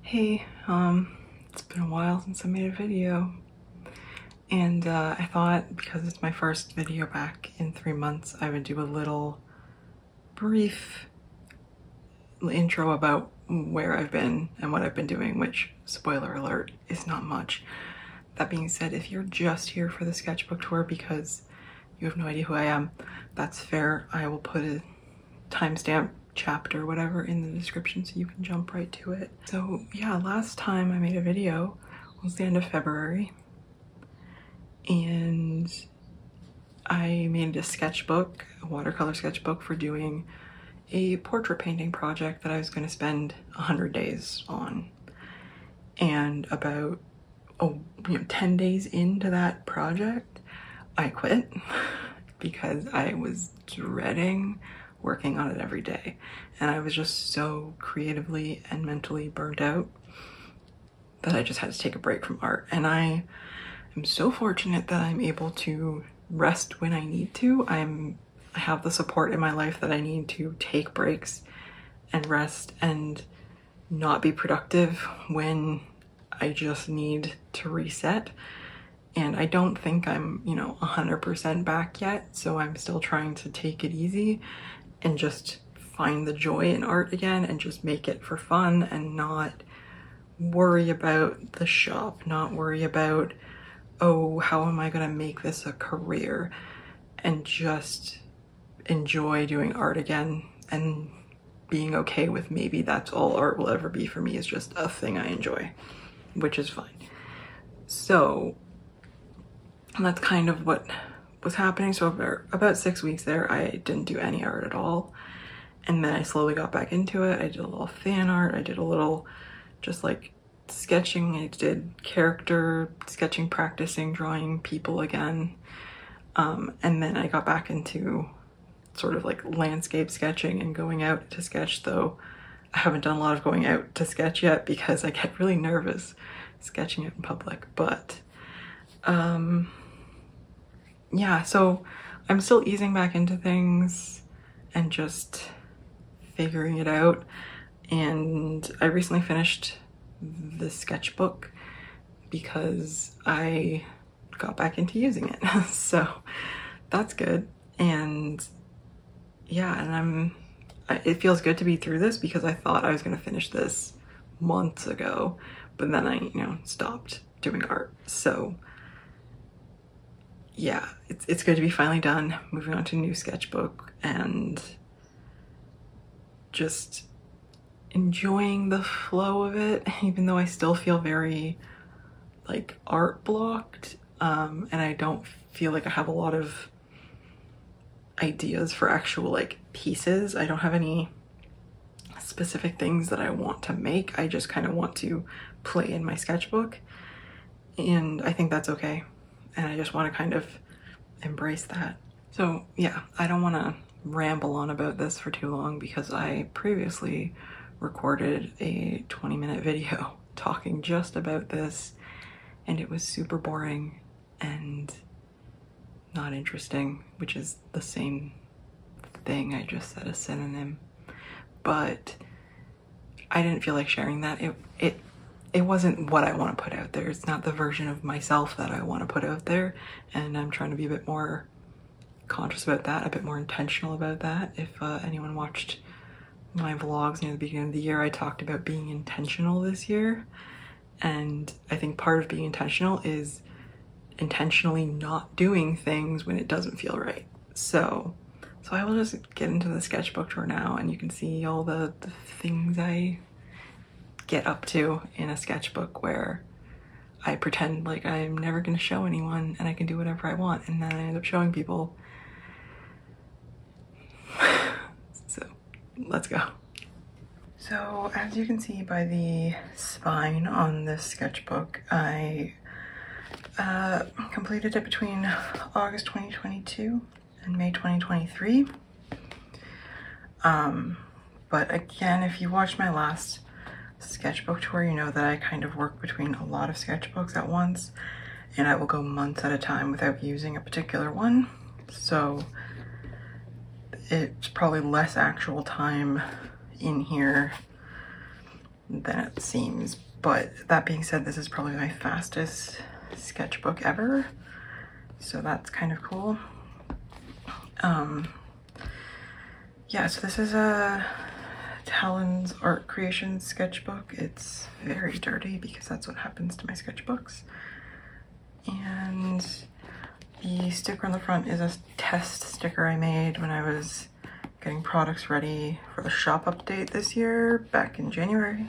Hey, it's been a while since I made a video, and I thought because it's my first video back in 3 months, I would do a little brief intro about where I've been and what I've been doing, which, spoiler alert, is not much. That being said, if you're just here for the sketchbook tour because you have no idea who I am, that's fair. I will put a timestamp, chapter, whatever, in the description so you can jump right to it. So yeah, last time I made a video was the end of February, and I made a sketchbook, a watercolor sketchbook, for doing a portrait painting project that I was going to spend 100 days on. And about 10 days into that project, I quit because I was dreading working on it every day, and I was just so creatively and mentally burnt out that I just had to take a break from art. And I am so fortunate that I'm able to rest when I need to. I have the support in my life that I need to take breaks and rest and not be productive when I just need to reset. And I don't think I'm, 100% back yet, so I'm still trying to take it easy and just find the joy in art again and just make it for fun and not worry about the shop, not worry about, oh, how am I gonna make this a career, and just enjoy doing art again and being okay with maybe that's all art will ever be for me, is just a thing I enjoy, which is fine. So that's kind of what was happening. So about 6 weeks there, I didn't do any art at all. And then I slowly got back into it. I did a little fan art. I did a little just like sketching. I did character sketching, practicing drawing people again. And then I got back into sort of like landscape sketching and going out to sketch, though I haven't done a lot of going out to sketch yet because I get really nervous sketching it in public. But yeah, so I'm still easing back into things and just figuring it out. And I recently finished the sketchbook because I got back into using it. So that's good. And yeah, and it feels good to be through this because I thought I was going to finish this months ago, but then I, stopped doing art. So yeah, it's good to be finally done, moving on to a new sketchbook and just enjoying the flow of it, even though I still feel very like art blocked, and I don't feel like I have a lot of ideas for actual like pieces. I don't have any specific things that I want to make. I just kind of want to play in my sketchbook, and I think that's okay. And I just want to kind of embrace that. So yeah, I don't want to ramble on about this for too long because I previously recorded a 20-minute video talking just about this, and it was super boring and not interesting, which is the same thing. I just said a synonym. But I didn't feel like sharing that. It wasn't what I want to put out there. It's not the version of myself that I want to put out there, and I'm trying to be a bit more conscious about that, a bit more intentional about that. If anyone watched my vlogs near the beginning of the year, I talked about being intentional this year, and I think part of being intentional is intentionally not doing things when it doesn't feel right. So I will just get into the sketchbook tour now, and you can see all the things I get up to in a sketchbook where I pretend like I'm never going to show anyone and I can do whatever I want, and then I end up showing people. So let's go. So as you can see by the spine on this sketchbook, I completed it between August 2022 and May 2023. But again, if you watched my last sketchbook tour, you know that I kind of work between a lot of sketchbooks at once, and I will go months at a time without using a particular one. So it's probably less actual time in here than it seems. But that being said, this is probably my fastest sketchbook ever, so that's kind of cool. Yeah, so this is a Talon's Art Creations sketchbook. It's very dirty because that's what happens to my sketchbooks. And the sticker on the front is a test sticker I made when I was getting products ready for the shop update this year, back in January.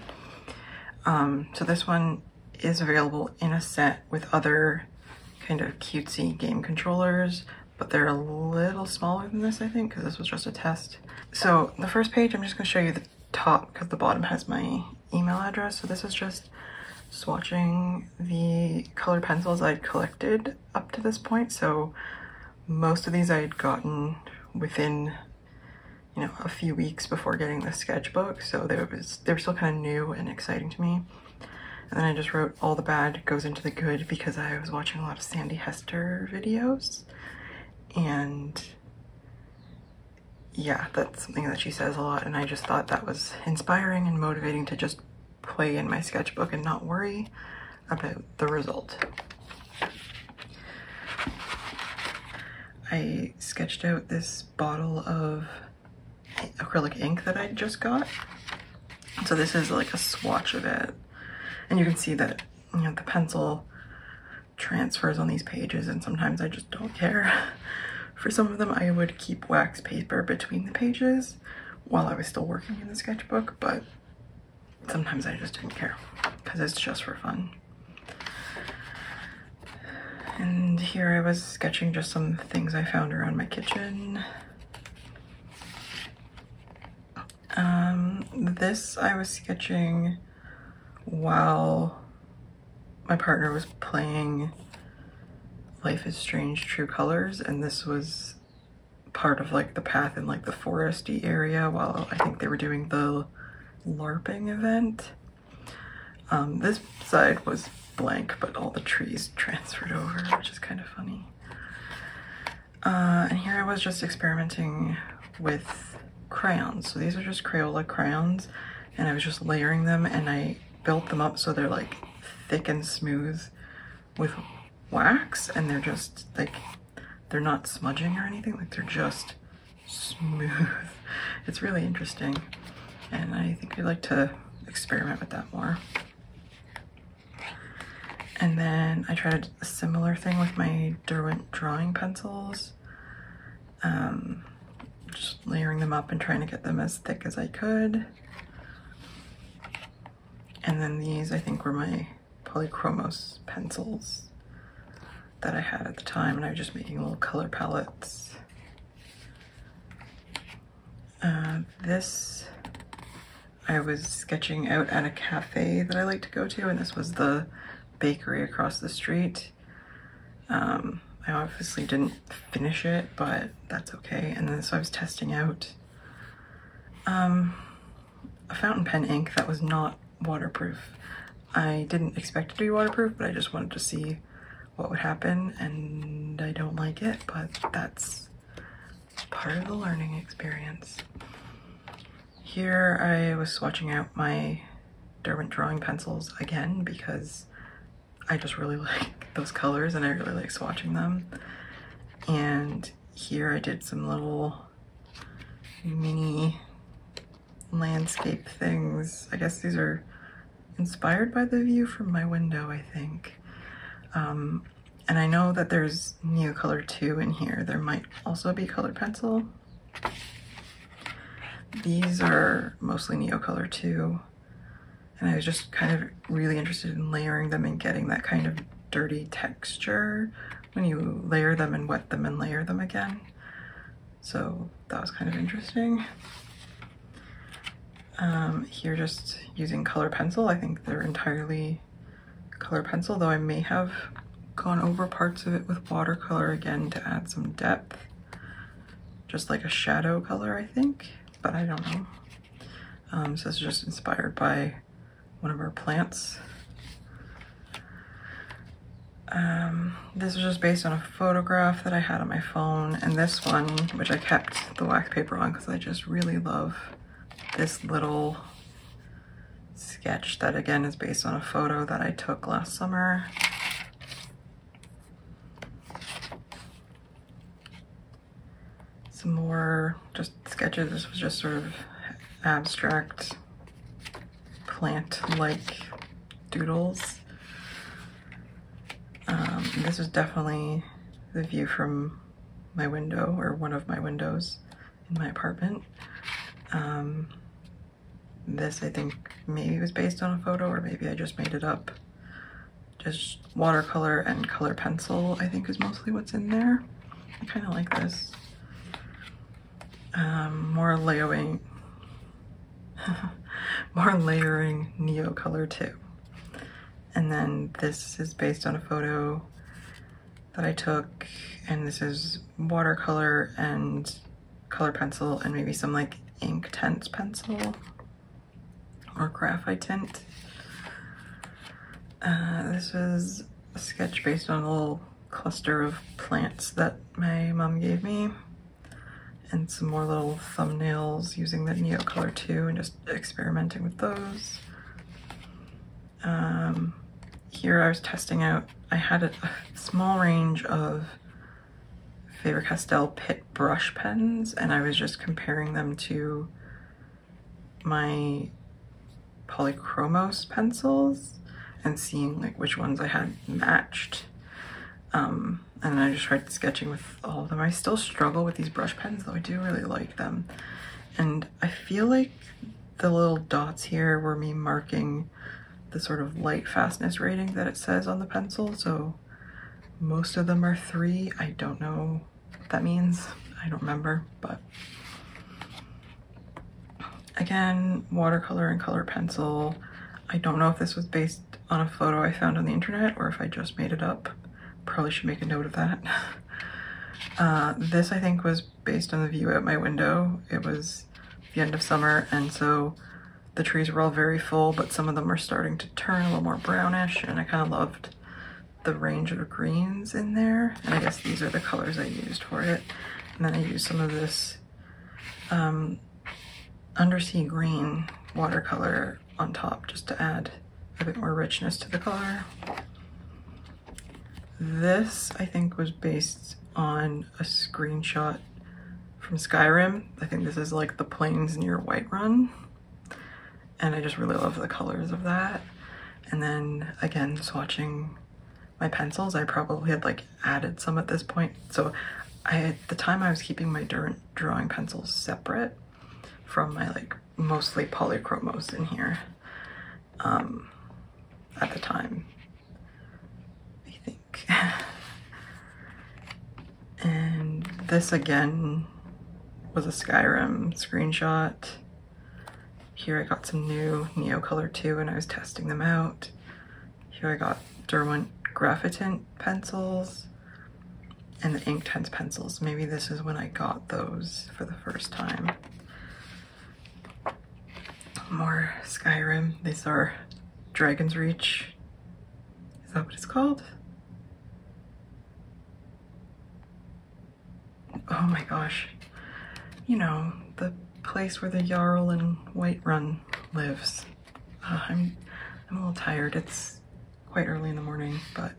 So this one is available in a set with other kind of cutesy game controllers, but they're a little smaller than this, I think, because this was just a test. So the first page, I'm just going to show you the top because the bottom has my email address. So this is just swatching the colored pencils I'd collected up to this point. So most of these I had gotten within, you know, a few weeks before getting the sketchbook, so they were still kind of new and exciting to me. And then I just wrote all the bad goes into the good because I was watching a lot of Sandy Hester videos, and yeah, that's something that she says a lot, and I just thought that was inspiring and motivating to just play in my sketchbook and not worry about the result. I sketched out this bottle of acrylic ink that I just got. So this is like a swatch of it. And you can see that, you know, the pencil transfers on these pages, and sometimes I just don't care. For some of them, I would keep wax paper between the pages while I was still working in the sketchbook, but sometimes I just didn't care because it's just for fun. And here I was sketching just some things I found around my kitchen. This I was sketching while my partner was playing Life is Strange True Colors, and this was part of like the path in like the foresty area while I think they were doing the LARPing event. This side was blank, but all the trees transferred over, which is kind of funny. And here I was just experimenting with crayons. So these are just Crayola crayons, and I was just layering them, and I built them up so they're like thick and smooth with wax, and they're just like, they're not smudging or anything, like they're just smooth. It's really interesting, and I think I'd like to experiment with that more. And then I tried a similar thing with my Derwent drawing pencils. Just layering them up and trying to get them as thick as I could. And then these, I think, were my Polychromos pencils that I had at the time, and I was just making little color palettes. This I was sketching out at a cafe that I like to go to, and this was the bakery across the street. I obviously didn't finish it, but that's okay. And then so I was testing out a fountain pen ink that was not waterproof. I didn't expect it to be waterproof, but I just wanted to see what would happen, and I don't like it, but that's part of the learning experience. Here I was swatching out my Derwent drawing pencils again because I just really like those colors and I really like swatching them. And here I did some little mini landscape things. I guess these are inspired by the view from my window, I think. And I know that there's Neocolor 2 in here. There might also be colored pencil. These are mostly Neocolor 2. And I was just kind of really interested in layering them and getting that kind of dirty texture when you layer them and wet them and layer them again. So that was kind of interesting. Here just using color pencil. I think they're entirely color pencil, though I may have gone over parts of it with watercolor again to add some depth. Just like a shadow color, I think, but I don't know. So this is just inspired by one of our plants. This was just based on a photograph that I had on my phone, and this one, which I kept the wax paper on because I just really love this little sketch that again is based on a photo that I took last summer. Some more just sketches. This was just sort of abstract plant-like doodles. This is definitely the view from my window, or one of my windows in my apartment. This I think maybe was based on a photo, or maybe I just made it up. Just watercolor and color pencil I think is mostly what's in there. I kind of like this. More layering more layering Neo color too. And then this is based on a photo that I took, and this is watercolor and color pencil and maybe some like ink tint pencil or graphite tint. This is a sketch based on a little cluster of plants that my mom gave me, and some more little thumbnails using the Neo color too, and just experimenting with those. Here I was testing out, I had a small range of Faber-Castell Pitt brush pens, and I was just comparing them to my Polychromos pencils and seeing like which ones I had matched. And then I just tried sketching with all of them. I still struggle with these brush pens, though I do really like them. And I feel like the little dots here were me marking the sort of light fastness rating that it says on the pencil. So most of them are 3. I don't know what that means. I don't remember, but again, watercolor and color pencil. I don't know if this was based on a photo I found on the internet or if I just made it up. Probably should make a note of that. This I think was based on the view out my window. It was the end of summer, and so the trees were all very full, but some of them are starting to turn a little more brownish, and I kind of loved the range of greens in there. And I guess these are the colors I used for it. And then I used some of this undersea green watercolor on top just to add a bit more richness to the color. This I think was based on a screenshot from Skyrim. I think this is like the plains near Whiterun, and I just really love the colors of that. And then again, swatching my pencils, I probably had like added some at this point. So at the time I was keeping my drawing pencils separate from my like mostly Polychromos in here at the time, I think. And this again was a Skyrim screenshot. Here I got some new Neo color too, and I was testing them out. Here I got Derwent Graphitin pencils and the Inktense pencils. Maybe this is when I got those for the first time. More Skyrim. These are Dragon's Reach. Is that what it's called? Oh my gosh. You know, the place where the Jarl in Whiterun lives. I'm a little tired. It's quite early in the morning, but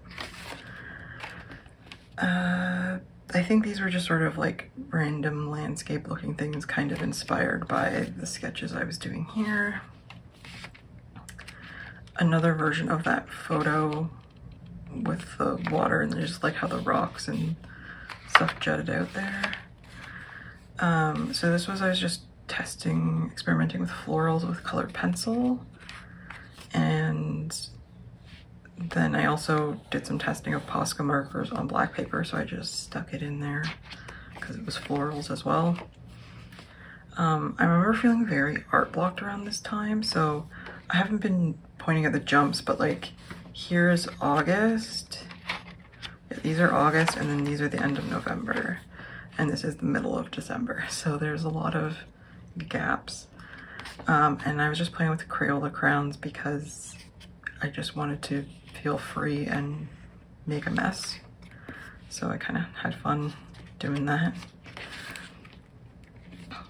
I think these were just sort of like random landscape looking things, kind of inspired by the sketches I was doing here. Another version of that photo with the water and just like how the rocks and stuff jutted out there. So this was, I was just experimenting with florals with colored pencil, and then I also did some testing of Posca markers on black paper, so I just stuck it in there because it was florals as well. I remember feeling very art blocked around this time, so I haven't been pointing at the jumps, but like here's August. Yeah, these are August, and then these are the end of November, and this is the middle of December, so there's a lot of gaps. And I was just playing with Crayola crayons because I just wanted to feel free and make a mess, so I kind of had fun doing that.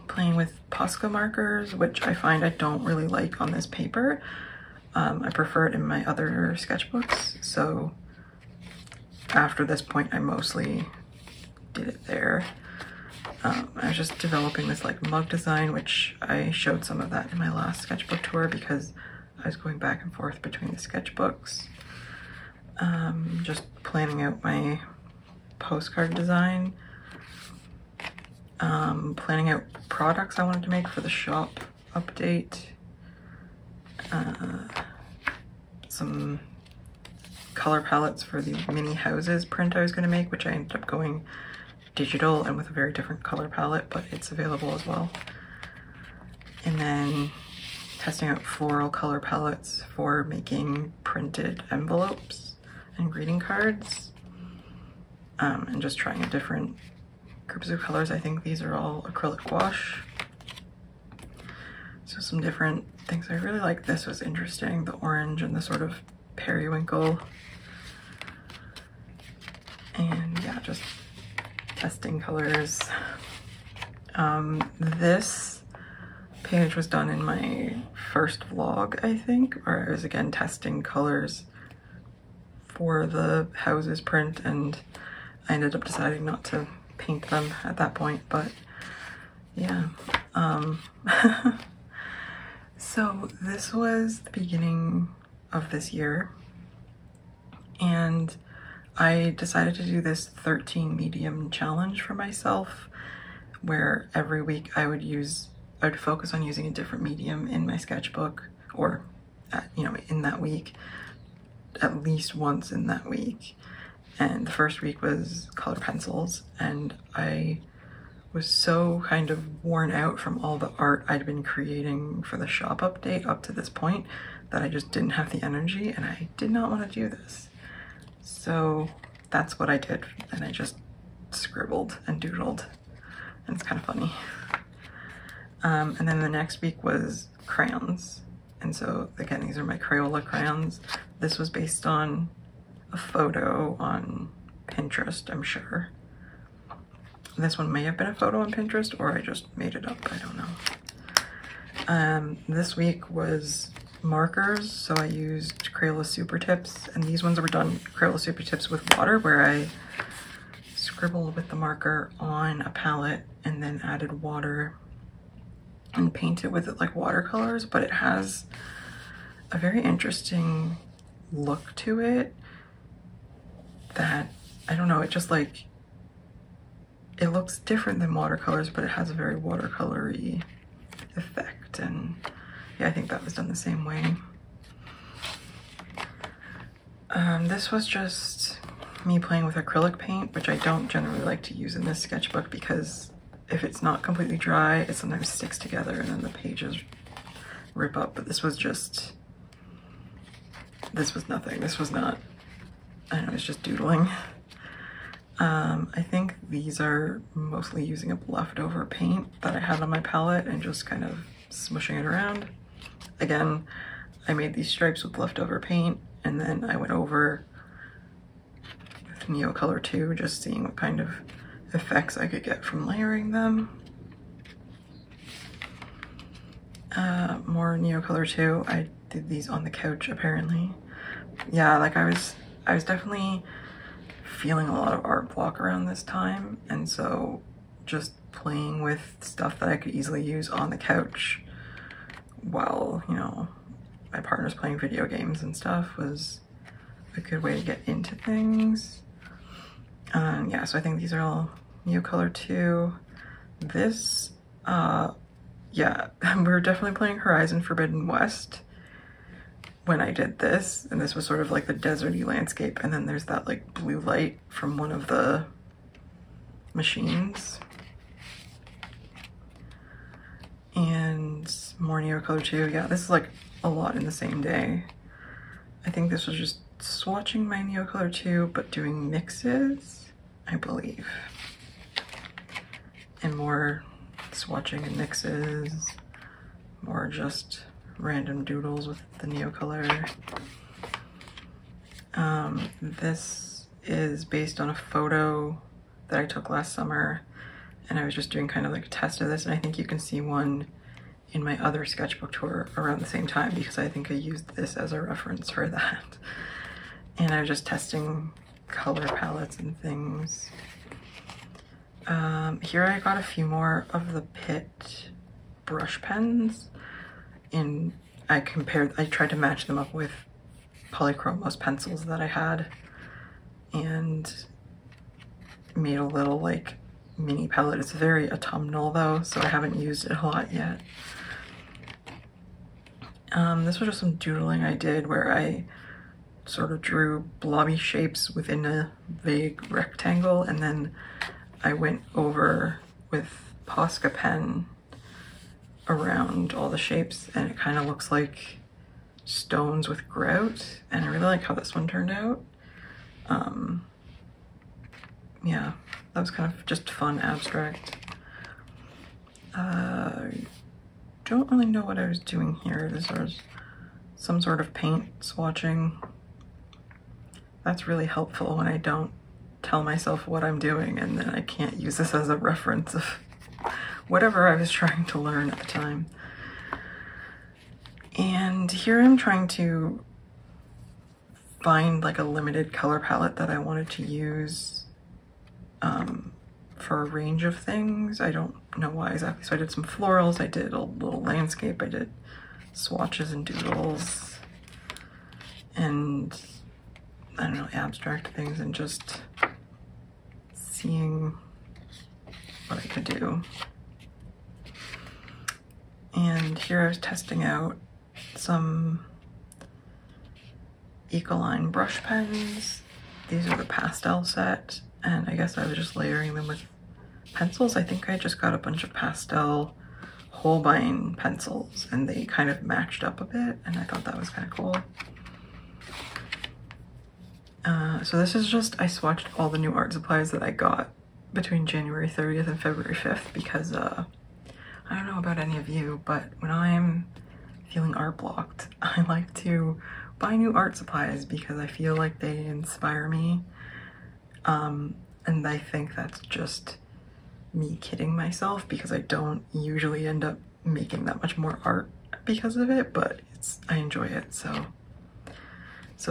playing with Posca markers, which I find I don't really like on this paper. I prefer it in my other sketchbooks, so after this point I mostly did it there. I was just developing this like mug design, which I showed some of that in my last sketchbook tour because I was going back and forth between the sketchbooks. Just planning out my postcard design. Planning out products I wanted to make for the shop update. Some color palettes for the mini houses print I was going to make, which I ended up going digital and with a very different color palette, but it's available as well. And then testing out floral color palettes for making printed envelopes and greeting cards, and just trying out different groups of colors. I think these are all acrylic gouache. So some different things. I really like this, was interesting, the orange and the sort of periwinkle. And yeah, just testing colors. This page was done in my first vlog, I think, where I was again testing colors for the houses print, and I ended up deciding not to paint them at that point, but yeah. So this was the beginning of this year, and I decided to do this 13 medium challenge for myself, where every week I would focus on using a different medium in my sketchbook, or in that week, at least once in that week. And the first week was color pencils, and I was so kind of worn out from all the art I'd been creating for the shop update up to this point that I just didn't have the energy, and I did not want to do this. So that's what I did, and I just scribbled and doodled, and it's kind of funny. And then the next week was crayons, and so again, these are my Crayola crayons. This was based on a photo on Pinterest, I'm sure. This one may have been a photo on Pinterest, or I just made it up, I don't know. This week was markers, so I used Crayola Super Tips, and these ones were done Crayola Super Tips with water, where I scribbled with the marker on a palette and then added water and painted with it like watercolors, but it has a very interesting look to it that, I don't know, it just like, it looks different than watercolors, but it has a very watercolory effect, and yeah, I think that was done the same way. This was just me playing with acrylic paint, which I don't generally like to use in this sketchbook because if it's not completely dry, it sometimes sticks together and then the pages rip up. But this was nothing. This was not, I don't know, it's just doodling. I think these are mostly using up leftover paint that I had on my palette and just kind of smushing it around. Again, I made these stripes with leftover paint, and then I went over with Neocolor 2, just seeing what kind of effects I could get from layering them. More Neocolor 2. I did these on the couch, apparently. Yeah, like I was definitely feeling a lot of art block around this time, and so just playing with stuff that I could easily use on the couch while, you know, my partner's playing video games and stuff was a good way to get into things. Yeah, so I think these are all Neocolor 2. This, yeah, we were definitely playing Horizon Forbidden West when I did this, and this was sort of like the deserty landscape, and then there's that like blue light from one of the machines. And more Neocolor 2. Yeah, this is like a lot in the same day. I think this was just swatching my Neocolor 2, but doing mixes, I believe. And more swatching and mixes, more just random doodles with the Neocolor. This is based on a photo that I took last summer, and I was just doing kind of like a test of this, and I think you can see one in my other sketchbook tour around the same time because I think I used this as a reference for that. And I was just testing color palettes and things. Here I got a few more of the Pitt brush pens. I tried to match them up with polychromos pencils that I had and made a little like mini palette. It's very autumnal though, so I haven't used it a lot yet. This was just some doodling I did where I sort of drew blobby shapes within a vague rectangle, and then I went over with Posca pen around all the shapes, and it kind of looks like stones with grout, and I really like how this one turned out. Yeah, that was kind of just fun abstract. Don't really know what I was doing here. This was some sort of paint swatching. That's really helpful when I don't tell myself what I'm doing and then I can't use this as a reference of whatever I was trying to learn at the time. And here I'm trying to find like a limited color palette that I wanted to use for a range of things. I don't know why exactly. So I did some florals, I did a little landscape, I did swatches and doodles, and I don't know, abstract things, and just seeing what I could do. And here I was testing out some Ecoline brush pens. These are the pastel set, and I guess I was just layering them with pencils. I think I just got a bunch of pastel Holbein pencils and they kind of matched up a bit, and I thought that was kind of cool. So this is just, I swatched all the new art supplies that I got between January 30th and February 5th because I don't know about any of you, but when I'm feeling art blocked, I like to buy new art supplies because I feel like they inspire me. And I think that's just me kidding myself because I don't usually end up making that much more art because of it, but I enjoy it. So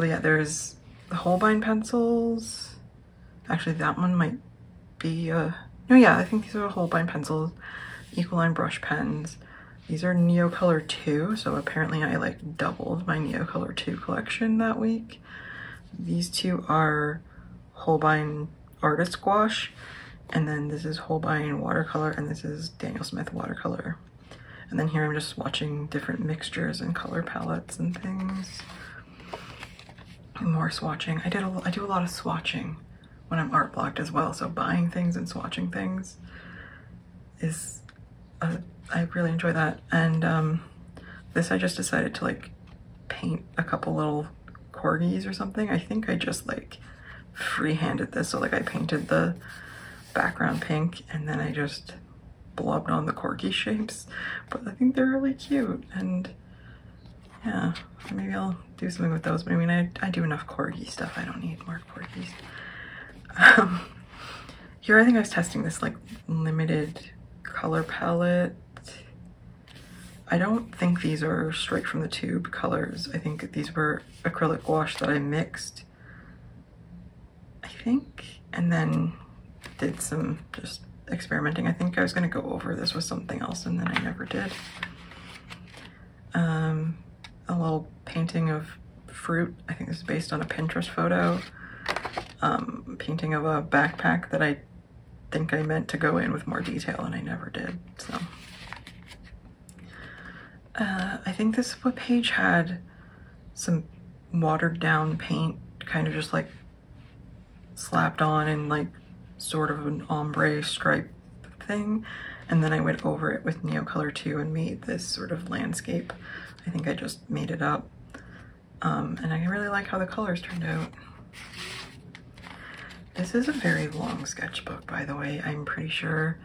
yeah, there's the Holbein pencils. Actually, that one might be no, yeah, I think these are Holbein pencils, Ecoline brush pens. These are Neocolor 2, so apparently I like doubled my Neocolor 2 collection that week. These two are Holbein Artist Gouache, and then this is Holbein watercolor, and this is Daniel Smith watercolor. And then here I'm just swatching different mixtures and color palettes and things. More swatching. I do a lot of swatching when I'm art blocked as well, so buying things and swatching things is I really enjoy that. And this I just decided to like paint a couple little corgis or something. I think I just like free-handed this, so like I painted the background pink and then I just blobbed on the corgi shapes, but I think they're really cute, and yeah, maybe I'll do something with those. But I mean, I do enough corgi stuff, I don't need more corgis. Here I think I was testing this like limited color palette. I don't think these are straight from the tube colors. I think these were acrylic gouache that I mixed, I think, and then did some just experimenting. I think I was going to go over this with something else and then I never did. A little painting of fruit. I think this is based on a Pinterest photo. Painting of a backpack that I think I meant to go in with more detail and I never did, so. I think this page had some watered down paint kind of just like slapped on in like sort of an ombre stripe thing, and then I went over it with Neocolor 2 and made this sort of landscape. I think I just made it up, and I really like how the colors turned out. This is a very long sketchbook, by the way. I'm pretty sure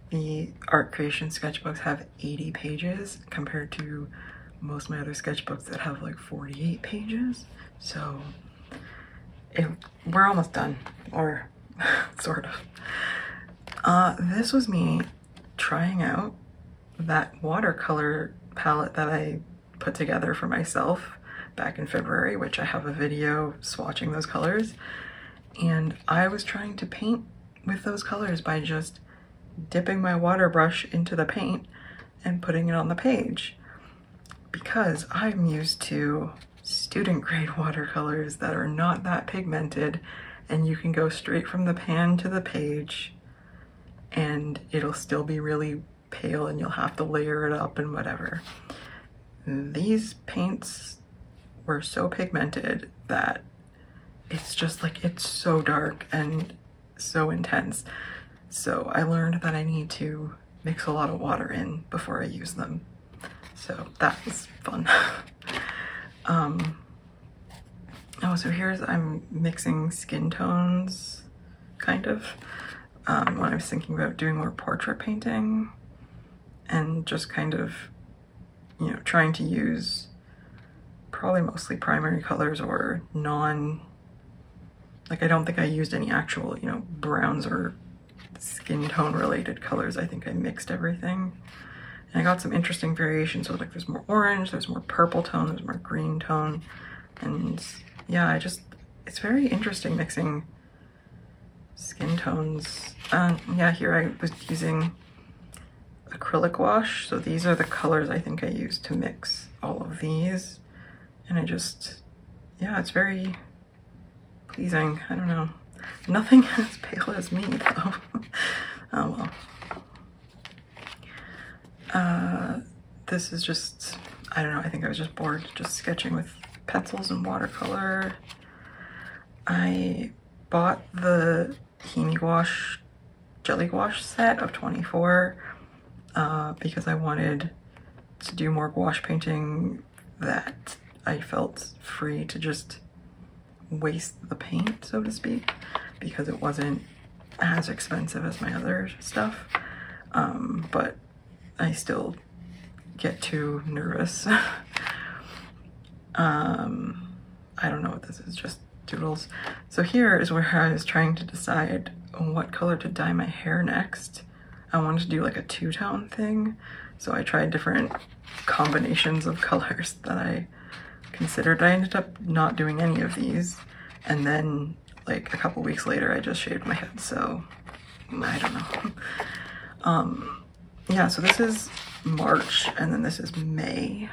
the art creation sketchbooks have 80 pages compared to most of my other sketchbooks that have like 48 pages. So we're almost done, or sort of. This was me trying out that watercolor palette that I put together for myself back in February, which I have a video swatching those colors. And I was trying to paint with those colors by just dipping my water brush into the paint and putting it on the page, because I'm used to student grade watercolors that are not that pigmented, and you can go straight from the pan to the page and it'll still be really pale and you'll have to layer it up and whatever. These paints were so pigmented that it's just like, it's so dark and so intense. So I learned that I need to mix a lot of water in before I use them. So that was fun. Oh, so I'm mixing skin tones, kind of, when I was thinking about doing more portrait painting, and just kind of, you know, trying to use probably mostly primary colors or like I don't think I used any actual, you know, browns or skin tone related colors. I think I mixed everything. And I got some interesting variations. So like there's more orange, there's more purple tone, there's more green tone. And yeah, it's very interesting mixing skin tones. Yeah, here I was using acrylic wash. So these are the colors I think I used to mix all of these. And yeah, it's very pleasing. I don't know. Nothing as pale as me though. Oh well. This is just, I don't know, I think I was just bored just sketching with pencils and watercolor. I bought the Himi Gouache Jelly Gouache set of 24 because I wanted to do more gouache painting that I felt free to just waste the paint, so to speak, because it wasn't as expensive as my other stuff. But I still get too nervous. I don't know what this is, just doodles. So here is where I was trying to decide on what color to dye my hair next. I wanted to do like a two-tone thing, so I tried different combinations of colors that I considered. I ended up not doing any of these, and then like a couple weeks later I just shaved my head, so I don't know. Yeah, so this is March and then this is May.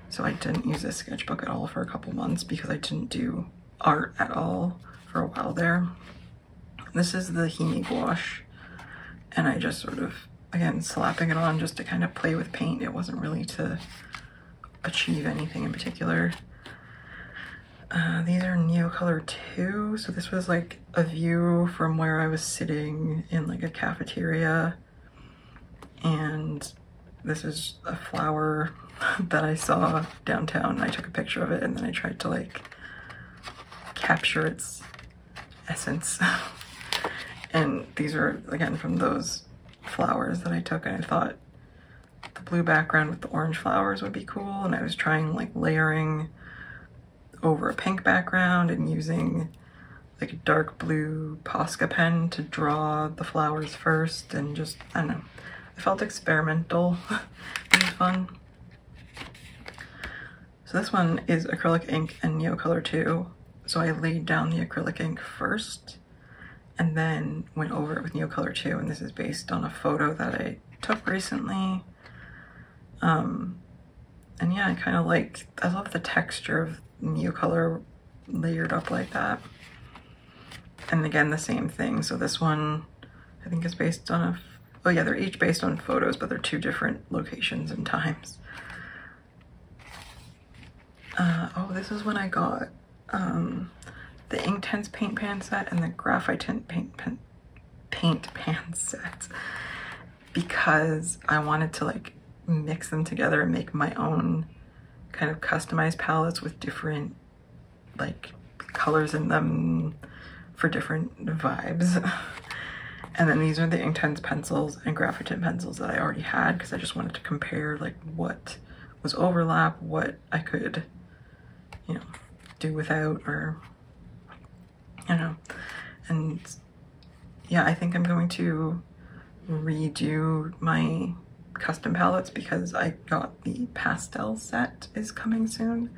So I didn't use this sketchbook at all for a couple months because I didn't do art at all for a while there. This is the Himi Gouache, and I just sort of, again, slapping it on just to kind of play with paint. It wasn't really to achieve anything in particular. These are Neocolor 2, so this was like a view from where I was sitting in like a cafeteria, and this is a flower that I saw downtown. I took a picture of it and then I tried to like capture its essence. And these are again from those flowers that I took, and I thought the blue background with the orange flowers would be cool, and I was trying like layering over a pink background and using like a dark blue Posca pen to draw the flowers first, and just, I don't know, I felt experimental. It was fun. So this one is acrylic ink and Neocolor 2. So I laid down the acrylic ink first and then went over it with Neocolor 2, and this is based on a photo that I took recently. And yeah, I kind of I love the texture of Neocolor layered up like that. And again, the same thing. So this one I think is based on oh yeah, they're each based on photos, but they're two different locations and times. Oh, this is when I got the Inktense paint pan set and the Graphite Tint paint pan set, because I wanted to like mix them together and make my own kind of customized palettes with different like colors in them for different vibes. And then these are the Inktense pencils and Graphite Tint pencils that I already had, because I just wanted to compare like what was overlap, what I could, you know, do without, or I don't know. And yeah, I think I'm going to redo my custom palettes because I got the pastel set is coming soon,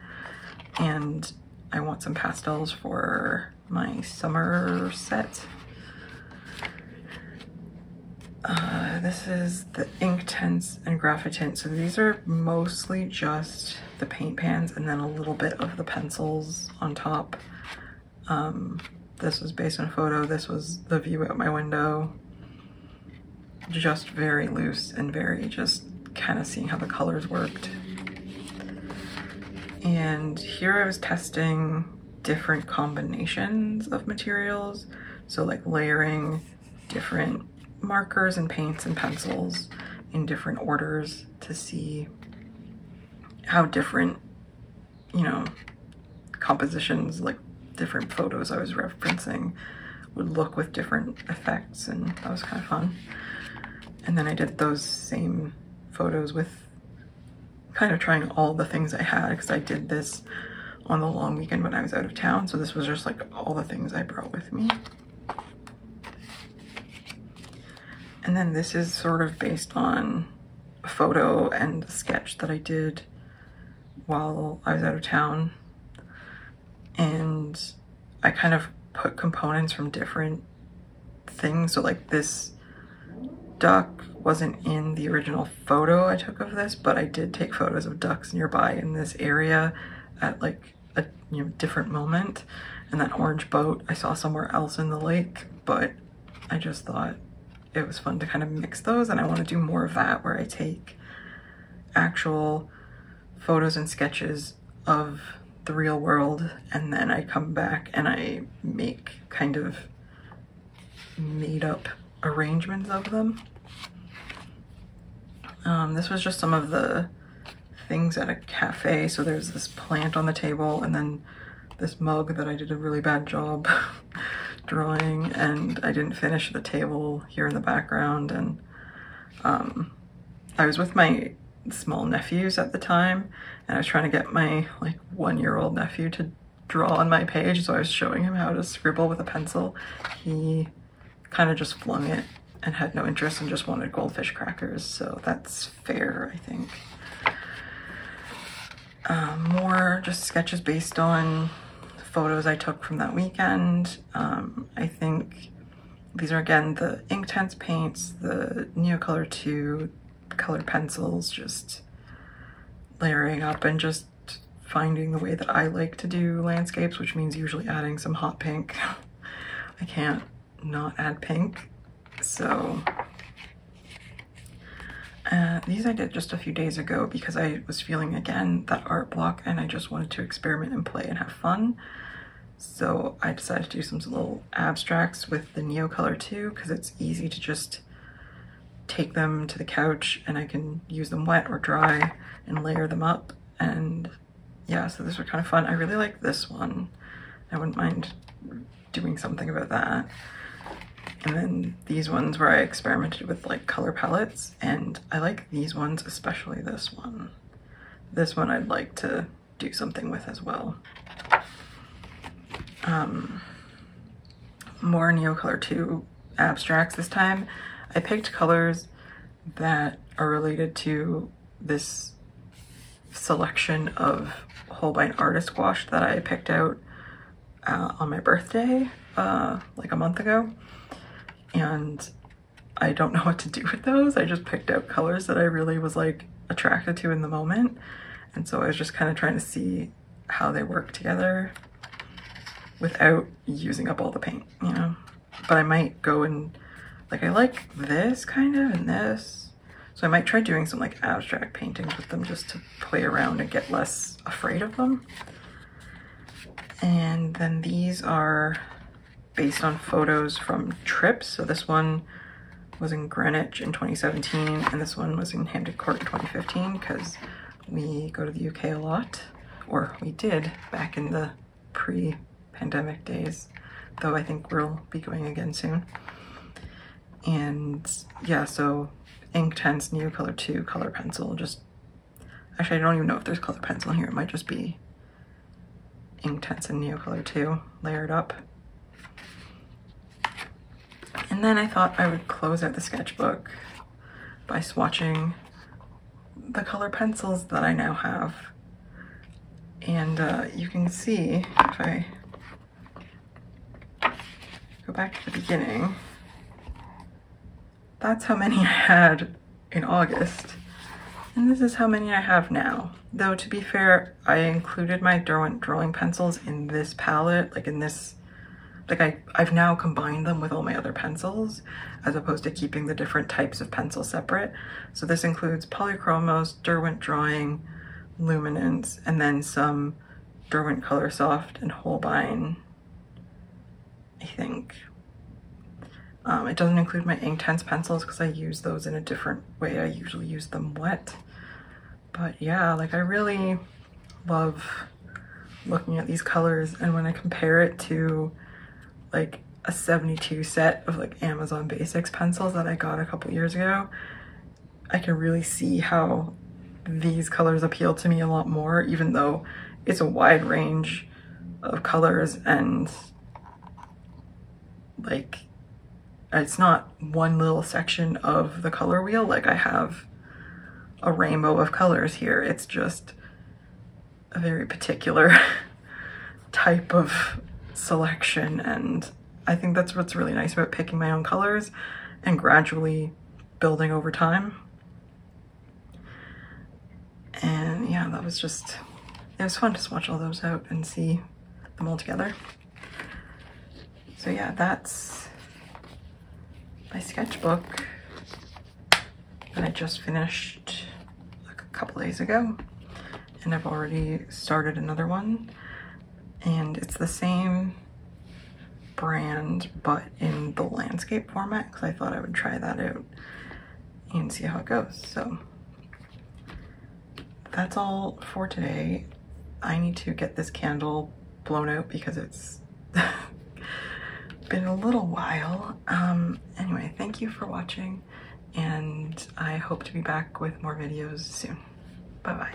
and I want some pastels for my summer set. This is the Inktense and Graphitint. So these are mostly just the paint pans and then a little bit of the pencils on top. This was based on a photo. This was the view out my window. Just very loose and very just kind of seeing how the colors worked. And here I was testing different combinations of materials. So like layering different markers and paints and pencils in different orders to see how different, you know, compositions, like different photos I was referencing would look with different effects, and that was kind of fun. And then I did those same photos with kind of trying all the things I had, because I did this on the long weekend when I was out of town, so this was just like all the things I brought with me. And then this is sort of based on a photo and a sketch that I did while I was out of town. And I kind of put components from different things. So like this duck wasn't in the original photo I took of this, but I did take photos of ducks nearby in this area at like a different moment. And that orange boat I saw somewhere else in the lake, but I just thought it was fun to kind of mix those, and I want to do more of that where I take actual photos and sketches of the real world and then I come back and I make kind of made up arrangements of them. This was just some of the things at a cafe. So there's this plant on the table and then this mug that I did a really bad job drawing, and I didn't finish the table here in the background. And I was with my small nephews at the time, and I was trying to get my like 1-year-old nephew to draw on my page, so I was showing him how to scribble with a pencil. He kind of just flung it and had no interest and just wanted goldfish crackers, so that's fair, I think. More just sketches based on photos I took from that weekend. I think these are again the Inktense paints, the Neocolor 2 colored pencils, just layering up and just finding the way that I like to do landscapes, which means usually adding some hot pink. I can't not add pink. So these I did just a few days ago because I was feeling again that art block and I just wanted to experiment and play and have fun. So I decided to do some little abstracts with the Neocolor 2 because it's easy to just take them to the couch and I can use them wet or dry and layer them up. And yeah, so these were kind of fun. I really like this one. I wouldn't mind doing something about that. And then these ones where I experimented with like color palettes, and I like these ones, especially this one. This one I'd like to do something with as well. More Neocolor 2 abstracts this time. I picked colors that are related to this selection of Holbein artist gouache that I picked out on my birthday like a month ago. And I don't know what to do with those. I just picked out colors that I really was like attracted to in the moment. And so I was just kind of trying to see how they work together without using up all the paint, you know? But I might go and, like, I like this kind of and this. So I might try doing some like abstract paintings with them just to play around and get less afraid of them. And then these are based on photos from trips. So this one was in Greenwich in 2017 and this one was in Hampton Court in 2015 because we go to the UK a lot, or we did back in the pre-pandemic days, though I think we'll be going again soon. And yeah, so Inktense Neocolor 2 color pencil, just actually I don't even know if there's color pencil in here, it might just be Inktense and Neocolor 2 layered up. And then I thought I would close out the sketchbook by swatching the color pencils that I now have. And you can see, if I go back to the beginning, that's how many I had in August. And this is how many I have now. Though to be fair, I included my Derwent drawing pencils in this palette, like in this, like I've now combined them with all my other pencils as opposed to keeping the different types of pencil separate. So this includes Polychromos, Derwent drawing, Luminance, and then some Derwent Color Soft and Holbein, I think. It doesn't include my Inktense pencils because I use those in a different way. I usually use them wet. But yeah, like I really love looking at these colors, and when I compare it to like a 72 set of like Amazon Basics pencils that I got a couple years ago, I can really see how these colors appeal to me a lot more, even though it's a wide range of colors and like it's not one little section of the color wheel. Like I have a rainbow of colors here. It's just a very particular type of selection, and I think that's what's really nice about picking my own colors and gradually building over time. And yeah, that was just, it was fun to swatch all those out and see them all together. So yeah, that's my sketchbook that I just finished like a couple days ago, and I've already started another one, and it's the same brand but in the landscape format because I thought I would try that out and see how it goes. So that's all for today. I need to get this candle blown out because it's been a little while. Anyway, thank you for watching, and I hope to be back with more videos soon. Bye bye.